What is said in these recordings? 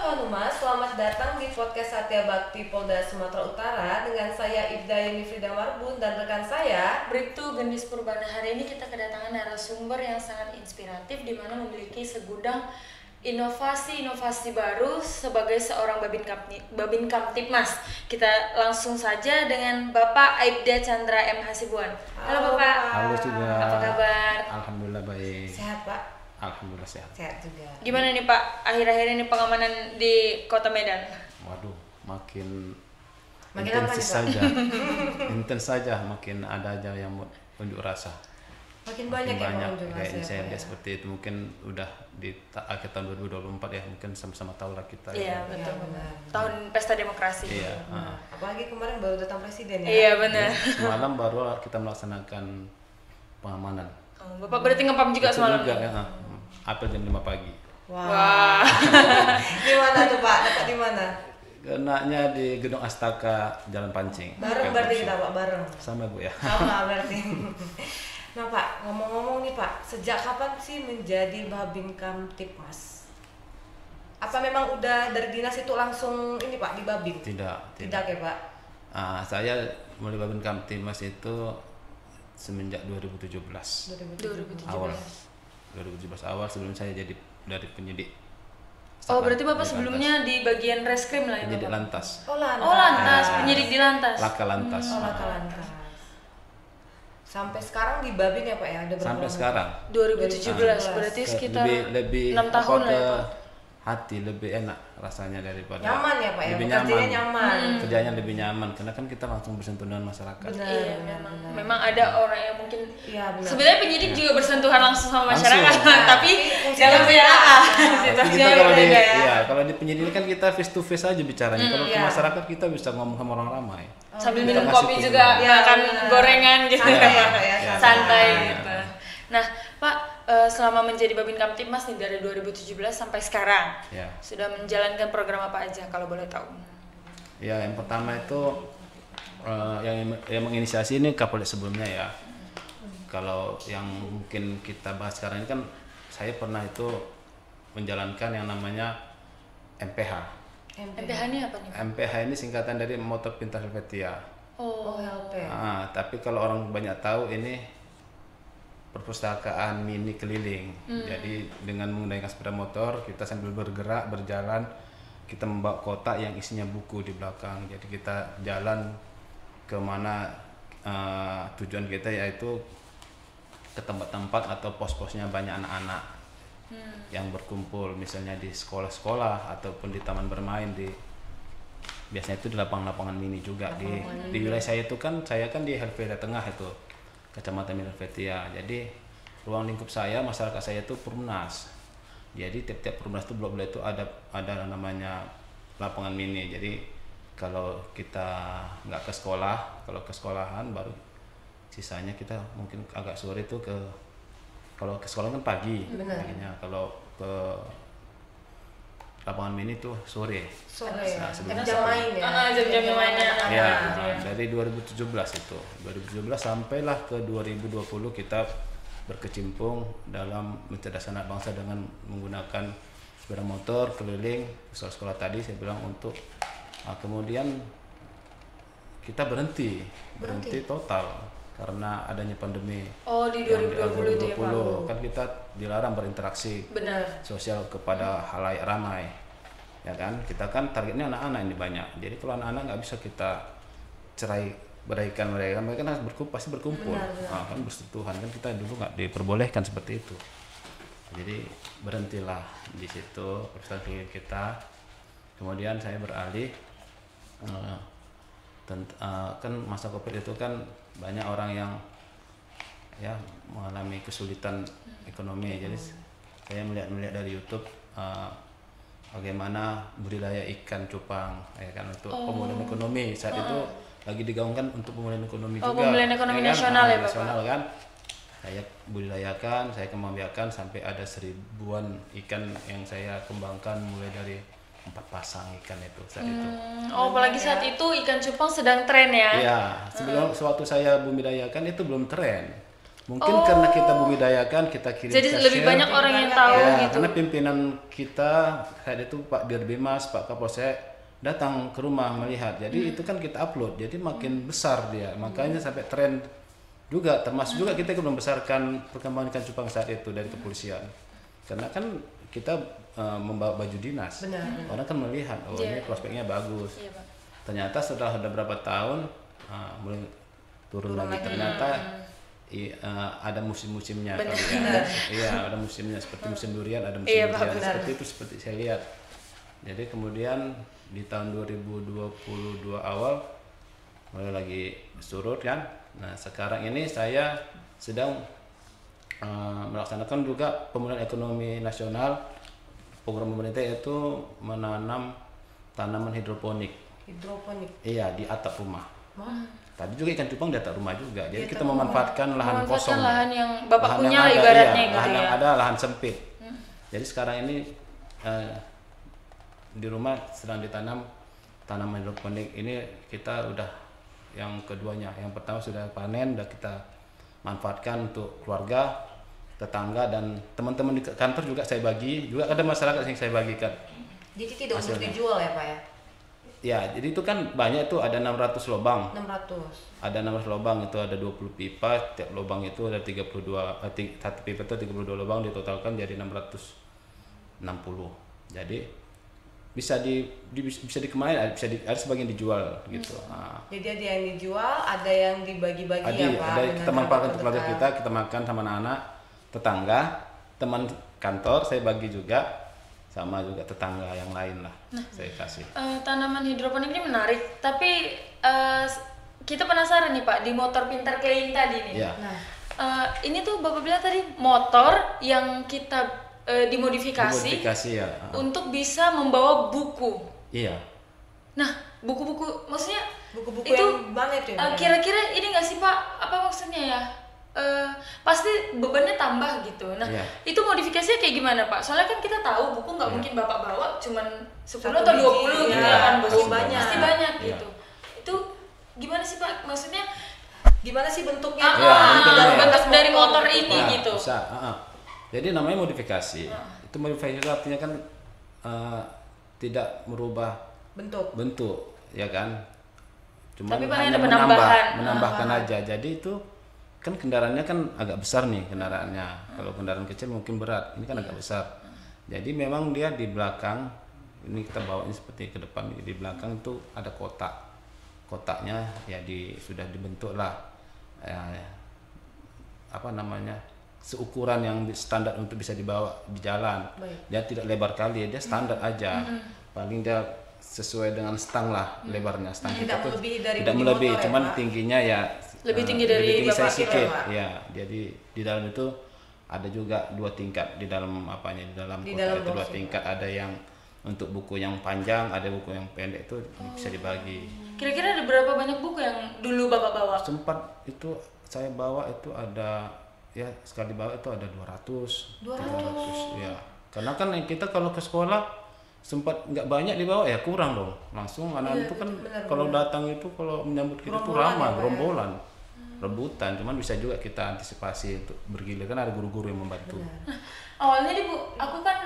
Hanumas, selamat datang di podcast Satya Bakti Polda Sumatera Utara dengan saya Ibda Yunifrida Marbun dan rekan saya Bribtu Gendis Purbana. Hari ini kita kedatangan narasumber yang sangat inspiratif di mana memiliki segudang inovasi-inovasi baru sebagai seorang Babin Kamtibmas. Kita langsung saja dengan Bapak Aibda Chandra M. Hasibuan. Halo Bapak. Halo juga. Apa kabar? Alhamdulillah baik. sehat Pak. Alhamdulillah sehat. Sehat juga. Gimana nih Pak akhir-akhir ini pengamanan di Kota Medan? Waduh, makin Makin apa intens nih, Pak? saja. Intens saja, makin ada aja yang unjuk rasa. Makin banyak yang mengunjungi Kayaknya saya lihat ya. seperti itu. Mungkin udah di akhir tahun 2024 ya, mungkin sama-sama tahu lah kita. Iya ya. betul. benar. Tahun Pesta Demokrasi. Iya. Nah, apalagi kemarin baru datang presiden ya. Iya benar. Semalam baru kita melaksanakan pengamanan. Oh, Bapak berarti ngepam juga Itu semalam? juga ya. Apel jam 5 pagi. Wah. Di mana tuh Pak? Dapat di mana? Kenanya di Gedung Astaka Jalan Pancing. Bareng berarti kita Pak, bareng. Sama Bu ya. Sama berarti. Nah Pak, ngomong-ngomong nih Pak, sejak kapan sih menjadi Babin Kamtibmas? Apa memang udah dari dinas itu langsung ini Pak di Babin? Tidak. Tidak ya Pak? Saya mulai Babin Kamtibmas itu semenjak 2017 2017. awal. 2017 awal sebelum saya jadi dari penyidik. Oh berarti Bapak Penyidik sebelumnya di bagian reskrim lah ya penyidik Bapak? lantas, Oh lantas. Oh lantas, penyidik di lantas. laka lantas. Oh laka lantas. Sampai sekarang di Babin ya Pak ya? Ada berapa Sampai lama? sekarang 2017 berarti sekitar lebih 6 tahun apa, lah ya ke Pak. hati lebih enak rasanya daripada Nyaman ya Pak ya? lebih Pekerjaannya nyaman. nyaman. Kerjanya lebih nyaman karena kan kita langsung bersentuhan dengan masyarakat. Benar, Iya benar, memang. benar. Memang ada orang yang mungkin Iya benar. sebenarnya penyidik juga bersentuhan langsung sama Langsung. masyarakat, Nah, tapi fungsinya dalam beda. PAA Tapi situasinya kita kalau di berbeda ya. iya, kalau di penyidik kan kita face to face aja bicaranya. Kalau ke Iya. masyarakat kita bisa ngomong sama orang ramai. Sambil Kita minum kasih kopi tunjuk. juga, Iya, makan benar. gorengan gitu. Santai ya, Pak, ya, Santai Iya. gitu. Nah, Pak, selama menjadi Babin Kamtibmas nih dari 2017 sampai sekarang Ya. sudah menjalankan program apa aja kalau boleh tahu? Ya, yang pertama itu yang menginisiasi ini Kapolda sebelumnya ya. Kalau yang mungkin kita bahas sekarang ini kan saya pernah itu menjalankan yang namanya MPH. MPH ini apa nih? Pak? MPH ini singkatan dari Motor Pintar Helvetia. Oh LP. Tapi kalau orang banyak tahu ini perpustakaan mini keliling. Jadi dengan menggunakan sepeda motor kita sambil bergerak berjalan kita membawa kotak yang isinya buku di belakang. Jadi kita jalan ke mana tujuan kita yaitu ke tempat-tempat atau pos-posnya banyak anak-anak yang berkumpul misalnya di sekolah-sekolah ataupun di taman bermain biasanya itu di lapangan-lapangan mini juga di wilayah saya itu kan saya kan di Helvetia Tengah itu Kecamatan Helvetia. Jadi ruang lingkup saya masyarakat saya itu Perumnas. Jadi tiap-tiap Perumnas itu blok-blok itu ada namanya lapangan mini. Jadi kalau kita nggak ke sekolah, kalau ke sekolahan baru sisanya kita mungkin agak sore itu kalau ke sekolah kan pagi. Benar. Paginya. Kalau ke lapangan mini itu sore. Sore. Nah, sebelum Kan jam main ya. Jam-jam mainnya anak-anak Ya, gitu ya. dari 2017 itu. 2017 sampailah ke 2020 kita berkecimpung dalam mencerdaskan anak bangsa dengan menggunakan sepeda motor keliling sekolah-sekolah tadi saya bilang untuk kemudian kita berhenti total karena adanya pandemi. Oh di 2020 itu ya Pak? 2020 kan kita dilarang berinteraksi Benar. sosial kepada halayak ramai, ya kan? Kita kan targetnya anak-anak ini banyak. Jadi kalau anak-anak nggak bisa kita beraikan mereka kan harus pasti berkumpul. Benar. Kan bersentuhan kan kita dulu nggak diperbolehkan seperti itu. Jadi berhentilah di situ perpustakaan kita. Kemudian saya beralih kan masa Covid itu kan banyak orang yang ya mengalami kesulitan ekonomi. Jadi saya melihat dari YouTube bagaimana budidaya ikan cupang ya kan untuk pemulihan ekonomi saat itu lagi digaungkan untuk pemulihan ekonomi juga. Pemulihan ekonomi kan? nasional ya Bapak? Nasional kan. Saya budidayakan, saya kembangkan sampai ada 1000-an ikan yang saya kembangkan mulai dari 4 pasang ikan itu saat itu. Oh apalagi saat itu ikan cupang sedang tren ya? Iya, sebelum sewaktu saya budidayakan itu belum tren. Mungkin karena kita bumidayakan, kita kirim Jadi ke lebih share. banyak orang yang tahu Ya, gitu. karena pimpinan kita saat itu Pak Dirbimas, Pak Kapolsek datang ke rumah melihat. Jadi itu kan kita upload. Jadi makin besar dia. Makanya sampai tren juga, termasuk juga kita ikut membesarkan perkembangan ikan cupang saat itu dari kepolisian. Karena kan kita membawa baju dinas. Benar. Orang kan melihat, oh ini prospeknya bagus. Iya, Pak. Ternyata setelah ada berapa tahun mulai turun lagi. Ternyata ada musim-musimnya kali ya. Iya, ada musimnya seperti musim durian, ada musim Iya, durian. Pak, Seperti itu seperti saya lihat. Jadi kemudian di tahun 2022 awal mulai lagi surut kan. Nah, sekarang ini saya sedang melaksanakan juga pemulihan ekonomi nasional. Program pemerintah yaitu menanam tanaman hidroponik. Hidroponik. Iya, di atap rumah. Tadi juga ikan cupang di atap rumah juga. Jadi Di kita atap memanfaatkan lahan kosong. lahan yang Bapak Lahan punya yang lah ada, ibaratnya iya, gitu lahan ya. yang ada lahan sempit. Jadi sekarang ini di rumah sedang ditanam tanaman hidroponik. Ini kita udah yang keduanya. Yang pertama sudah panen, udah kita manfaatkan untuk keluarga, tetangga, dan teman-teman di kantor juga saya bagi. Juga ada masyarakat yang saya bagikan. Jadi tidak untuk Hasilnya. dijual ya Pak ya? Ya, jadi itu kan banyak tuh, ada 600 lubang. 600. Ada 600 lubang, itu ada 20 pipa, tiap lubang itu ada 32, satu pipa itu 32 lubang, ditotalkan jadi 660. Jadi bisa bisa dikemanain, ada sebagian dijual gitu. Nah, Jadi ada yang dijual, ada yang dibagi-bagi ya Pak? ada dengan kita manfaatkan untuk keluarga terdekat. kita makan sama anak-anak, tetangga, teman kantor saya bagi juga, sama juga tetangga yang lain lah saya kasih. Tanaman hidroponik ini menarik, tapi kita penasaran nih Pak, di motor pintar keliling tadi nih. Iya. Nah, Ini tuh Bapak bilang tadi motor yang kita dimodifikasi Dimodifikasi ya. untuk bisa membawa buku. Iya. Nah, buku-buku maksudnya buku-buku itu yang mana itu ya? Pak? kira-kira ini nggak sih Pak? Apa maksudnya ya? Pasti bebannya tambah gitu. Nah, Iya. itu modifikasinya kayak gimana Pak? Soalnya kan kita tahu buku nggak Iya. mungkin Bapak bawa cuman 10 Satu atau biji, 20 gitu iya. kan. Pasti Buku. banyak. Pasti banyak Iya. gitu. Itu gimana sih Pak? Maksudnya Gimana sih bentuknya? Iya, bentuknya. bentuk dari motor gitu, ini Pak? gitu. Bisa. Jadi namanya modifikasi. Itu modifikasi itu artinya kan tidak merubah bentuk, ya kan? Cuma Tapi paling hanya ada penambahan. menambahkan aja. Jadi itu kan kendaraannya kan agak besar nih kendaraannya. Kalau kendaraan kecil mungkin berat. Ini kan agak besar. Jadi memang dia di belakang, ini kita bawa ini seperti ke depan, di belakang itu ada kotak. Kotaknya ya sudah dibentuk lah. Apa namanya, seukuran yang standar untuk bisa dibawa di jalan. Baik. Dia tidak lebar kali, dia standar aja. Paling dia sesuai dengan stang lah lebarnya. Stang Tidak kita tuh melebihi dari tidak bodi melebihi, motor ya, cuman Pak? tingginya ya Lebih tinggi dari lebih tinggi saya Bapak sedikit. Pak? Ya, jadi di dalam itu ada juga 2 tingkat di dalam apanya, di dalam Di kotak dalam itu 2 box tingkat. Ada yang untuk buku yang panjang, ada buku yang pendek, itu bisa dibagi. Kira-kira ada berapa banyak buku yang dulu Bapak bawa? Sempat itu saya bawa itu ada, ya sekali bawa itu ada 200 ya. Karena kan kita kalau ke sekolah sempat nggak banyak dibawa ya, kurang dong. Langsung anak-anak itu kan kalau datang itu, kalau menyambut kita tuh Gerombolan ramah, ya, Pak, ya? gerombolan, rebutan. Cuman bisa juga kita antisipasi untuk bergilir, kan ada guru-guru yang membantu. Awalnya nih Bu, aku kan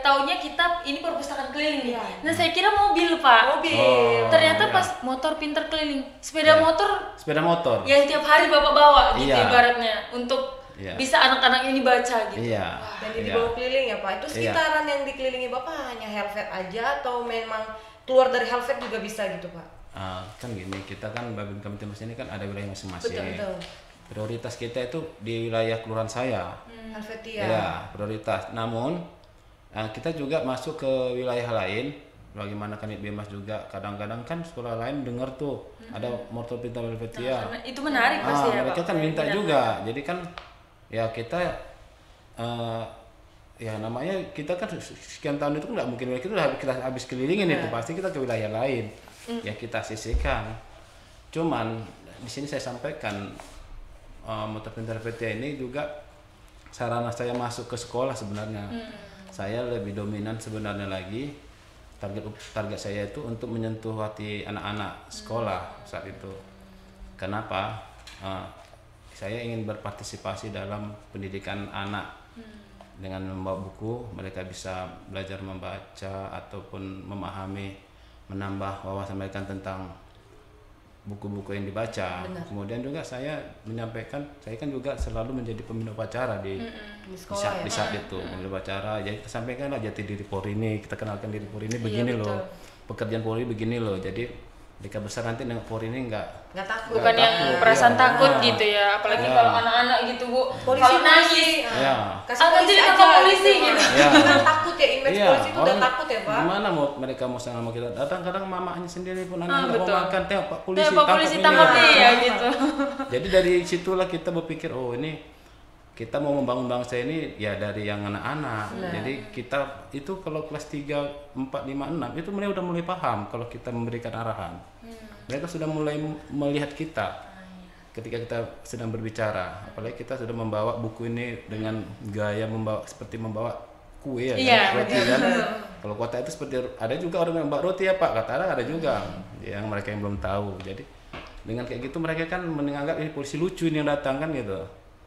taunya kita ini perpustakaan keliling nih. Iya. Nah saya kira mobil Pak. Mobil. Oh. Ternyata iya. pas motor pintar keliling, sepeda Iya. motor Sepeda motor. yang tiap hari Bapak bawa gitu Iya. ibaratnya untuk Iya. bisa anak-anak ini baca gitu. Iya. Dan Iya. dibawa keliling ya Pak? Itu sekitaran yang dikelilingi Bapak hanya Helvet aja atau memang keluar dari Helvet juga bisa gitu Pak? Kan gini, kita kan Babin Kamtibmas ini kan ada wilayah masing-masing. Betul. Prioritas kita itu di wilayah kelurahan saya. Helvetia. Ya, prioritas. Namun kita juga masuk ke wilayah lain. Bagaimana Kanit Bimas juga kadang-kadang kan sekolah lain dengar tuh ada motor pintar Helvetia. Karena itu menarik pasti ya Mereka Pak. kan minta juga. Jadi kan ya kita ya namanya kita kan sekian tahun itu nggak mungkin kita habis kelilingin itu, pasti kita ke wilayah lain. Ya kita sisihkan. Cuman di sini saya sampaikan motor pintar Helvetia ini juga sarana saya masuk ke sekolah sebenarnya. Saya lebih dominan sebenarnya lagi, target saya itu untuk menyentuh hati anak-anak sekolah saat itu. Kenapa? saya ingin berpartisipasi dalam pendidikan anak. Dengan membawa buku, mereka bisa belajar membaca ataupun memahami, menambah wawasan mereka tentang buku-buku yang dibaca. Benar. Kemudian juga saya menyampaikan, saya kan juga selalu menjadi pembina upacara di sekolah di saat itu pembina upacara. Jadi kita sampaikanlah jati diri Polri ini, kita kenalkan diri Polri ini begini betul. loh, pekerjaan Polri begini loh. Jadi mereka besar nanti dengan Polri ini nggak takut. Bukan yang takut, perasaan iya. takut gitu ya, apalagi Iya. kalau anak-anak gitu Bu, Polisi kalau nangis, Ya. kasih Ah, polisi jadi aja kakak polisi gitu. gitu. Iya. Kan takut ya, image Iya, polisi itu udah orang takut ya Pak. Gimana mau mereka mau sama kita datang, kadang mamanya sendiri pun anak nggak mau betul. makan, tengok Pak Polisi, Pak polisi tangkap ini. dia gitu. Jadi dari situlah kita berpikir, oh ini kita mau membangun bangsa ini ya dari yang anak-anak. Jadi kita itu kalau kelas 3, 4, 5, 6 itu mereka udah mulai paham kalau kita memberikan arahan. Mereka sudah mulai melihat kita ketika kita sedang berbicara. Apalagi kita sudah membawa buku ini dengan gaya membawa seperti membawa kue ya, Iya, kan? Roti kan. Kalau kota itu seperti ada juga orang yang membawa roti ya Pak, kata ada juga yang mereka yang belum tahu. Jadi dengan kayak gitu mereka kan menganggap ini polisi lucu ini yang datang kan gitu.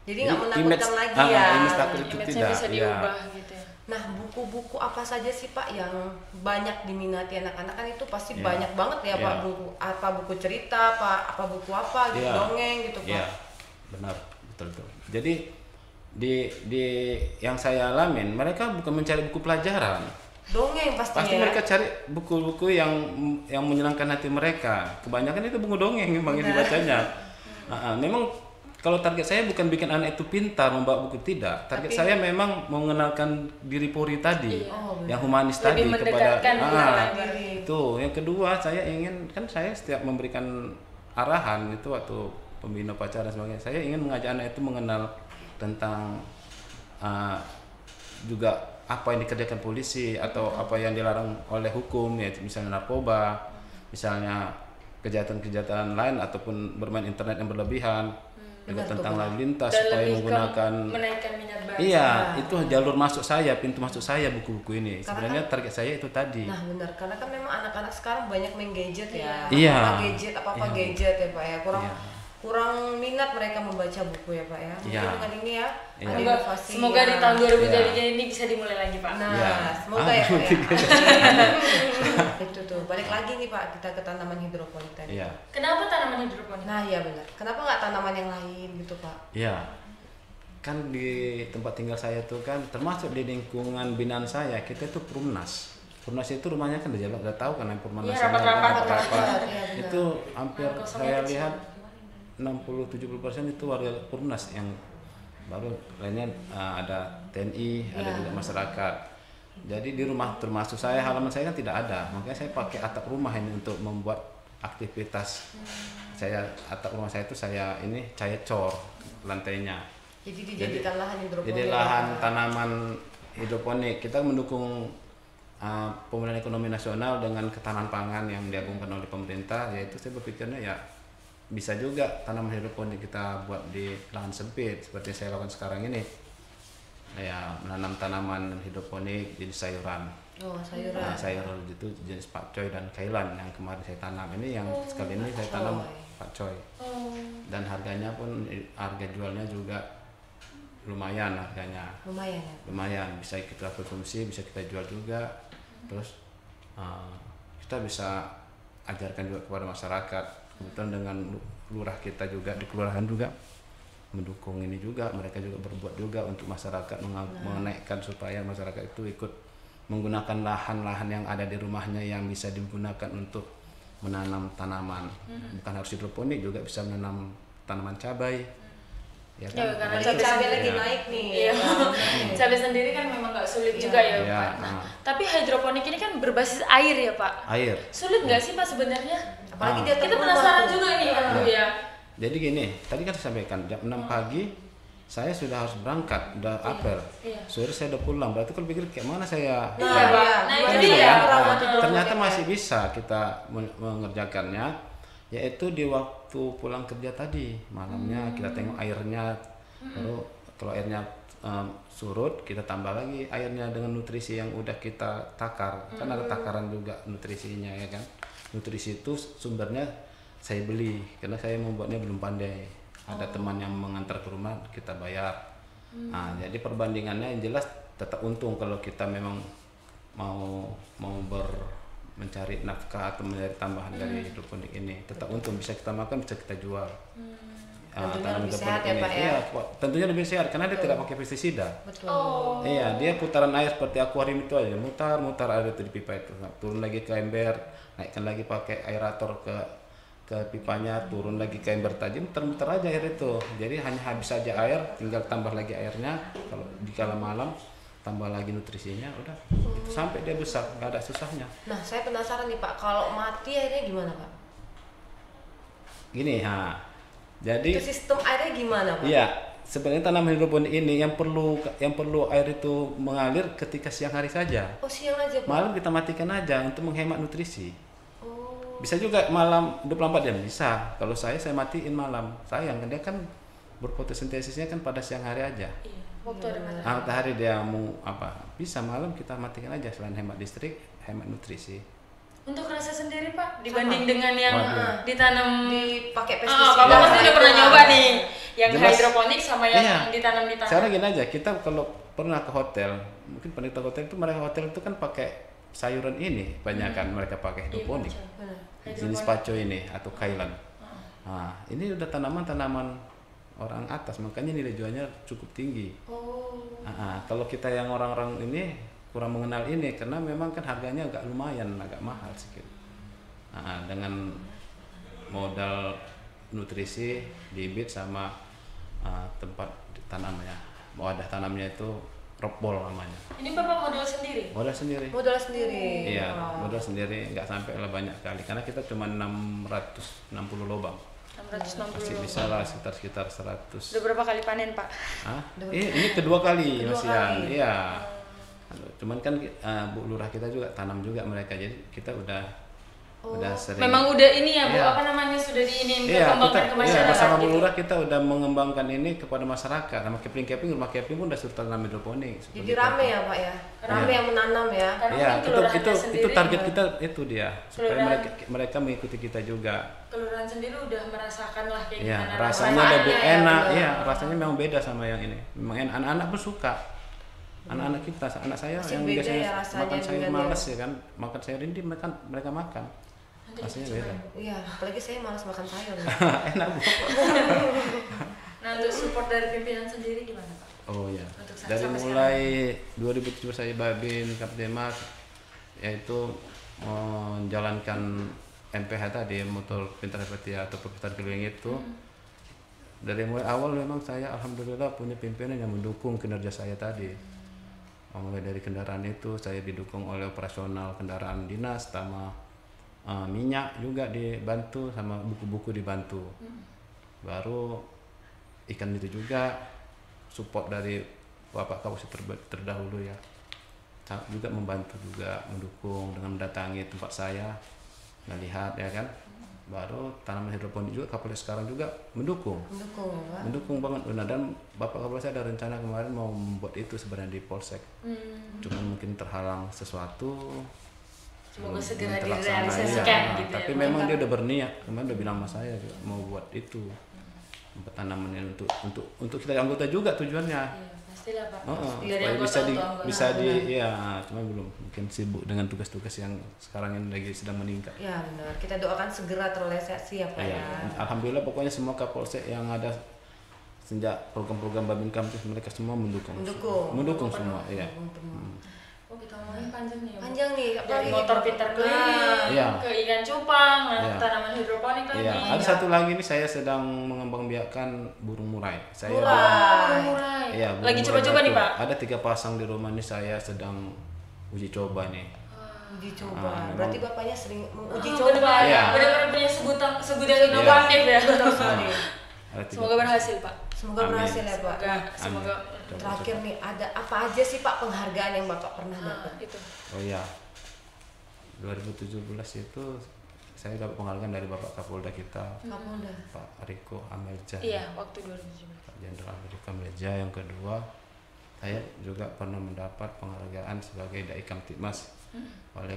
Jadi nggak menakutkan lagi ya. Image takut itu Image-nya tidak. bisa Ya. diubah gitu ya. Nah, buku-buku apa saja sih Pak yang banyak diminati anak-anak kan itu pasti Iya. banyak banget ya Pak, Iya. buku apa buku cerita, apa buku apa gitu, Iya. dongeng gitu Pak. Iya, benar, betul tuh. Jadi di yang saya alamin, mereka bukan mencari buku pelajaran. Dongeng pastinya. Pasti mereka cari buku-buku yang menyenangkan hati mereka. Kebanyakan itu buku dongeng memang yang dibacanya. Memang kalau target saya bukan bikin anak itu pintar membawa buku, tidak. Target saya memang mengenalkan diri Polri tadi, yang humanis Lebih tadi kepada mendekatkan diri. itu. Yang kedua saya ingin, kan saya setiap memberikan arahan itu waktu pembina upacara dan sebagainya, saya ingin mengajak anak itu mengenal tentang juga apa yang dikerjakan polisi atau apa yang dilarang oleh hukum, ya misalnya narkoba, misalnya kejahatan-kejahatan lain ataupun bermain internet yang berlebihan, juga tentang lalu lintas Dan supaya lebih ke menggunakan menaikkan minat baca. iya itu jalur masuk saya, pintu masuk saya buku-buku ini. Sebenarnya target saya itu tadi. Nah benar, karena kan memang anak-anak sekarang banyak main gadget ya. Iya. Apa gadget, apa Iya. gadget ya Pak ya. Kurang Iya. kurang minat mereka membaca buku ya Pak ya. Mungkin Iya. dengan ini ya Iya. ada Semoga, inovasi. semoga ya. di tahun 2023 Iya. ini bisa dimulai lagi Pak. Nah, Iya. semoga ya Pak ya. Itu tuh, balik lagi nih Pak kita ke tanaman hidroponik tadi. Iya. Kenapa tanaman hidroponik? Nah iya benar. Kenapa nggak tanaman yang lain gitu Pak? Iya. Kan di tempat tinggal saya tuh kan termasuk di lingkungan binaan saya, kita itu Perumnas. Perumnas itu rumahnya kan udah tahu kan yang Perumnas Iya, Nasional, rapat-rapat. Iya, benar. Itu hampir Kosong saya kecil. lihat 60-70% itu warga Perumnas, yang baru lainnya ada TNI, ada juga masyarakat. Jadi di rumah termasuk saya, halaman saya kan tidak ada, makanya saya pakai atap rumah ini untuk membuat aktivitas. Saya atap rumah saya itu saya ini saya cor lantainya. Jadi dijadikan lahan hidroponik. Jadi lahan tanaman hidroponik. Kita mendukung pemulihan ekonomi nasional dengan ketahanan pangan yang diagungkan oleh pemerintah, yaitu saya berpikirnya ya bisa juga tanaman hidroponik kita buat di lahan sempit seperti saya lakukan sekarang ini. Ya, menanam tanaman hidroponik jadi sayuran. Oh sayuran. Nah, sayuran itu jenis pakcoy dan kailan yang kemarin saya tanam. Ini yang sekali ini saya tanam pakcoy. Dan harganya pun, harga jualnya juga lumayan harganya. Lumayan ya. Lumayan, bisa kita konsumsi, bisa kita jual juga. Terus kita bisa ajarkan juga kepada masyarakat. Kebetulan dengan lurah kita juga di kelurahan juga mendukung ini juga, mereka juga berbuat juga untuk masyarakat, menaikkan supaya masyarakat itu ikut menggunakan lahan-lahan yang ada di rumahnya yang bisa digunakan untuk menanam tanaman. Bukan harus hidroponik, juga bisa menanam tanaman cabai. Ya kan? Ya, karena Apalagi cabai lagi Iya. naik nih. Iya. Cabai sendiri kan memang nggak sulit juga ya Iya, Pak. Nah, tapi hidroponik ini kan berbasis air ya Pak. Air. Sulit nggak sih Pak sebenarnya? Apalagi dia Kita terbuka penasaran tuh. juga nih kan Bu ya. Jadi gini, tadi kan saya sampaikan jam 6 pagi saya sudah harus berangkat, udah apel. Iya. Sore saya udah pulang. Berarti kalau pikir kayak mana saya? Nah, Iya, Pak. iya. Nah, Bukan itu juga dia. ya, Nah, perawat hidroponik ternyata ya. masih bisa kita mengerjakannya, yaitu di waktu pulang kerja tadi malamnya kita tengok airnya, baru kalau airnya surut kita tambah lagi airnya dengan nutrisi yang udah kita takar. Kan ada takaran juga nutrisinya ya kan. Nutrisi itu sumbernya saya beli karena saya membuatnya belum pandai. Ada teman yang mengantar ke rumah, kita bayar. Nah, jadi perbandingannya yang jelas tetap untung kalau kita memang mau mencari nafkah atau mencari tambahan dari hidroponik ini. Tetap untung, bisa kita makan, bisa kita jual. Tentunya Tanaman lebih hidroponik sehat ya, ini. Pak, ya? Iya, tentunya lebih sehat karena dia tidak pakai pestisida. Betul. Iya, dia putaran air seperti akuarium itu aja, mutar air itu di pipa itu, turun lagi ke ember, naikkan lagi pakai aerator ke pipanya, turun lagi ke ember tadi, muter-muter aja air itu. Jadi hanya habis saja air, tinggal tambah lagi airnya. Kalau di kala malam tambah lagi nutrisinya, udah itu sampai dia besar, nggak ada susahnya. Nah, saya penasaran nih Pak, kalau mati airnya gimana Pak? Gini, jadi Itu sistem airnya gimana Pak? iya, sebenarnya tanaman hidroponik ini yang perlu air itu mengalir ketika siang hari saja. Oh, siang aja Pak? Malam kita matikan aja untuk menghemat nutrisi. Oh, Bisa juga malam 24 jam bisa. Kalau saya matiin malam. Sayang kan dia kan berfotosintesisnya kan pada siang hari aja. Iya, waktu ada matahari. Matahari dia mau apa? Bisa malam kita matikan aja, selain hemat listrik, hemat nutrisi. Untuk rasa sendiri Pak, dibanding dengan yang Waduh. ditanam dipakai Bapak pestisida. pasti udah pernah nyoba nih, yang Jelas. hidroponik sama yang Iya. ditanam di tanah. Sekarang gini aja, kita kalau pernah ke hotel, mungkin pernah ke hotel itu, mereka hotel itu kan pakai sayuran ini, banyak kan mereka pakai hidroponik. Benar. Jenis paco ini atau kailan. Nah, ini udah tanaman-tanaman orang atas, makanya nilai jualnya cukup tinggi. Oh, Kalau kita yang orang-orang ini kurang mengenal ini, karena memang kan harganya agak lumayan, agak mahal sedikit. Dengan modal nutrisi, bibit sama tempat tanamnya, wadah tanamnya itu rockball namanya. Ini Bapak modal sendiri? Modal sendiri. modal sendiri. Iya, Wow. modal sendiri, nggak sampai lah banyak kali, karena kita cuma 660 lubang. 660 Masih loh. bisa lah sekitar 100. Udah berapa kali panen Pak? Ini kedua kali Kedua Mas Yan. kali. Iya. Cuman kan Bu Lurah kita juga tanam juga mereka, jadi kita udah sering. Memang udah ini ya Bu, Iya. apa namanya, sudah diinin Iya, kembangkan ke masyarakat bersama Bu gitu. Lurah kita udah mengembangkan ini kepada masyarakat. Sama kepling-kepling, rumah kepling pun udah sudah tanam hidroponik. Jadi rame ya Pak ya? Rame yang menanam ya? Karena Iya, mungkin kelurahannya itu sendiri, target kita, itu dia supaya Kelurahan. mereka mengikuti kita juga. kelurahan sendiri udah merasakan lah kayak Iya, gimana rasanya rasanya lebih ya, enak. bener. Iya, rasanya memang beda sama yang ini. Memang anak-anak pun suka. Anak-anak kita, anak saya Pasti yang beda biasanya ya rasanya makan sayur dengan malas ya kan, makan sayur ini mereka makan. Nanti Rasanya dicobain. beda. Iya, apalagi saya malas makan sayur. Enak Bu. Nah, untuk support dari pimpinan sendiri gimana Pak? Oh ya. Untuk Dari sampai mulai 2017 saya Babin Kaptemas, yaitu menjalankan MPH tadi, motor pintar Hepatia atau perputaran keliling itu. Dari mulai awal memang saya alhamdulillah punya pimpinan yang mendukung kinerja saya tadi. Mulai dari kendaraan itu saya didukung oleh operasional kendaraan dinas, sama minyak juga dibantu, sama buku-buku dibantu. Baru ikan itu juga support dari Bapak Kapolsek terdahulu ya, juga membantu, juga mendukung dengan mendatangi tempat saya melihat ya kan. Baru tanaman hidroponik juga Kapolsek sekarang juga mendukung Mendukung Pak. banget. Nah, dan Bapak Kapolsek ada rencana kemarin mau membuat itu sebenarnya di Polsek, cuman mungkin terhalang sesuatu. Semoga belum segera terlaksana, direalisasikan iya. gitu Tapi ya. memang dia udah berniat, kemarin udah bilang sama saya juga, mau buat itu tanaman ini untuk kita anggota juga tujuannya. Iya, pastilah Pak. Dari Supaya anggota bisa untuk anggota. bisa ya, cuma belum, mungkin sibuk dengan tugas-tugas yang sekarang ini lagi sedang meningkat. Ya benar, kita doakan segera terrealisasi ya Pak Iya, ya. alhamdulillah pokoknya semua Kapolsek yang ada sejak program-program Babin Kamtip mereka semua mendukung Mendukung semua, iya. Oh, kita ngomongin panjang nih ya Bu. Panjang nih, Dari apalagi motor pintar keliling, Iya. ke ikan cupang, Iya. tanaman hidroponik lagi. Iya, ada satu lagi nih, saya sedang mengembangbiakan burung murai. Saya Mulai. Iya, burung Lagi murai coba-coba nih batu. Pak. Ada 3 pasang di rumah nih, saya sedang uji coba nih. uji coba. memang. Berarti bapaknya sering menguji Oh, coba. benar-benar. Iya. Benar-benar punya segudang inovatif ya. Betul sekali. Ada 3 Semoga berhasil Pak. Semoga Amin. berhasil ya Pak. Semoga Terakhir nih, ada apa aja sih Pak penghargaan yang Bapak pernah dapat? itu. Oh iya, 2017 itu saya dapat penghargaan dari Bapak Kapolda kita, Kapolda. Pak Riko Amelja. Iya, waktu 2017. Pak Jenderal Riko Amelja. Yang kedua, saya juga pernah mendapat penghargaan sebagai Dai Kamtipmas oleh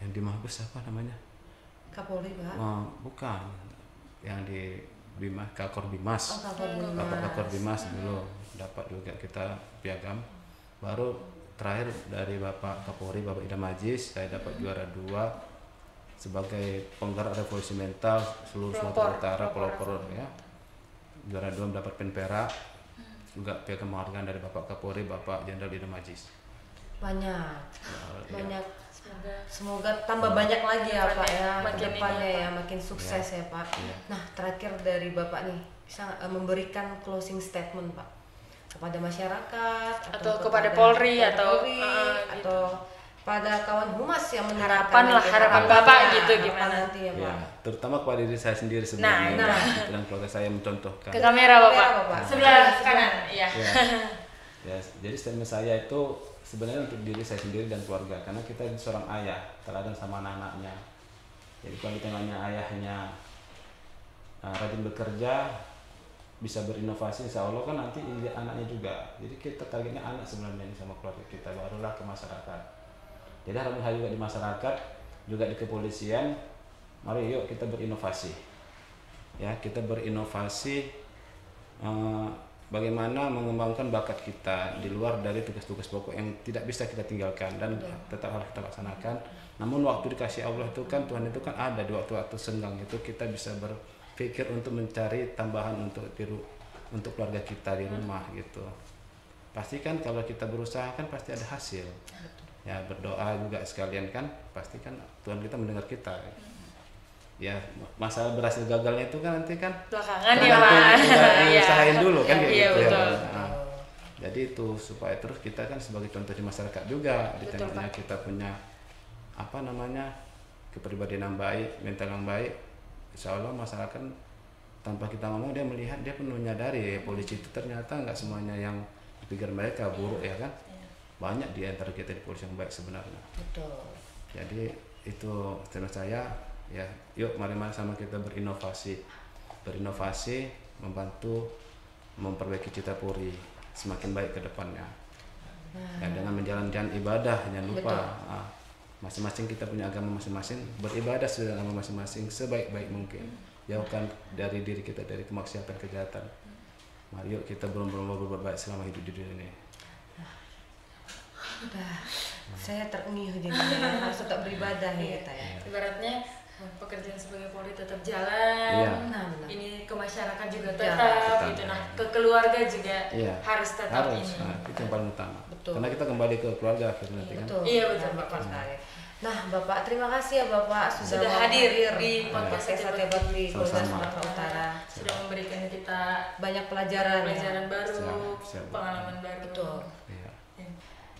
yang di Mabes apa namanya? Kapolri Pak. Bukan, yang di Bimas, Kakor Bimas. Bapak Kakor Bimas dulu dapat juga kita piagam. Baru terakhir dari Bapak Kapolri, Bapak Idam Aziz, saya dapat juara 2 sebagai penggerak revolusi mental seluruh Sumatera Utara, pelopor ya. Juara 2 mendapat pen perak, juga piagam penghargaan dari Bapak Kapolri, Bapak Jenderal Idam Aziz. Banyak. Semoga Semoga tambah banyak lagi ya Pak ya ke makin depannya ini, ya, makin sukses ya Pak. Nah, terakhir dari Bapak nih, bisa memberikan closing statement Pak kepada masyarakat atau kepada Polri atau atau pada kawan humas yang Harapan lah, nanti, harapan ya, Bapak harapan gitu harapan gimana? nanti ya Pak. Ya, terutama kepada diri saya sendiri sebenarnya. Nah. Dan keluarga saya mencontohkan. ke kamera Bapak. Kamera, Bapak. Sebelah kanan. Iya. Ya. Ya, jadi statement saya itu sebenarnya untuk diri saya sendiri dan keluarga, karena kita seorang ayah, teladan sama anak-anaknya. Jadi kalau kita nanya ayahnya rajin bekerja, bisa berinovasi, insya Allah kan nanti anaknya juga. Jadi kita targetnya anak sebenarnya sama keluarga kita, barulah ke masyarakat. Jadi harapan saya juga di masyarakat, juga di kepolisian, mari yuk kita berinovasi. Ya, kita berinovasi bagaimana mengembangkan bakat kita di luar dari tugas-tugas pokok yang tidak bisa kita tinggalkan dan tetap harus kita laksanakan. Namun waktu dikasih Allah itu kan, Tuhan itu kan ada di waktu-waktu senggang itu kita bisa berpikir untuk mencari tambahan untuk keluarga kita di rumah gitu. Pasti kan kalau kita berusaha kan pasti ada hasil. Ya, berdoa juga sekalian kan, pasti kan Tuhan kita mendengar kita. Ya, masalah berhasil gagalnya itu kan nanti kan Belakangan ya Pak. Iya. Usahain dulu kan kayak Iya, gitu betul. ya. Nah, jadi itu supaya terus kita kan sebagai contoh di masyarakat juga, di Betul, tengahnya kita punya kepribadian yang baik, mental yang baik. Insya Allah masyarakat tanpa kita ngomong dia melihat, dia pun menyadari polisi itu ternyata nggak semuanya yang dipikir mereka buruk ya kan. Banyak di antara kita di polisi yang baik sebenarnya. Betul. Jadi itu statement saya. Ya, yuk mari sama kita berinovasi, membantu memperbaiki cita Polri semakin baik ke depannya. Ya, dengan menjalankan ibadah, jangan lupa masing-masing kita punya agama masing-masing, beribadah sesuai agama masing-masing sebaik-baik mungkin. Jauhkan dari diri kita dari kemaksiatan, kejahatan. Mari yuk kita berlomba-lomba berbuat baik selama hidup di dunia ini. Udah, saya terenyuh jadinya, harus tetap beribadah ya kita ya. Ibaratnya pekerjaan sebagai Polri tetap jalan. Iya. Nah, benar. Ini ke masyarakat juga Jalan. tetap Tetap. gitu. Nah, ke keluarga juga Iya. harus tetap Harus, ini. itu yang paling utama. Betul. Karena kita kembali ke keluarga akhirnya nanti kan. Betul. Iya, betul, Nah, Bapak. sekali. Nah, Bapak terima kasih ya Bapak Sudah mau hadir di di podcast podcast Sate Bakti Polda Sama-sama. Sumatera Utara. Sudah memberikan kita Banyak pelajaran ya. pelajaran baru, Siap. pengalaman baru. Betul. Iya.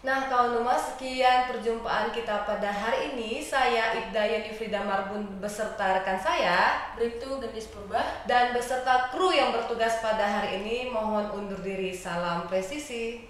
Nah, kawan Humas, sekian perjumpaan kita pada hari ini. Saya Ibda Yeni Frida Marbun beserta rekan saya Bribtu Gendis Purba. dan beserta kru yang bertugas pada hari ini mohon undur diri. Salam presisi.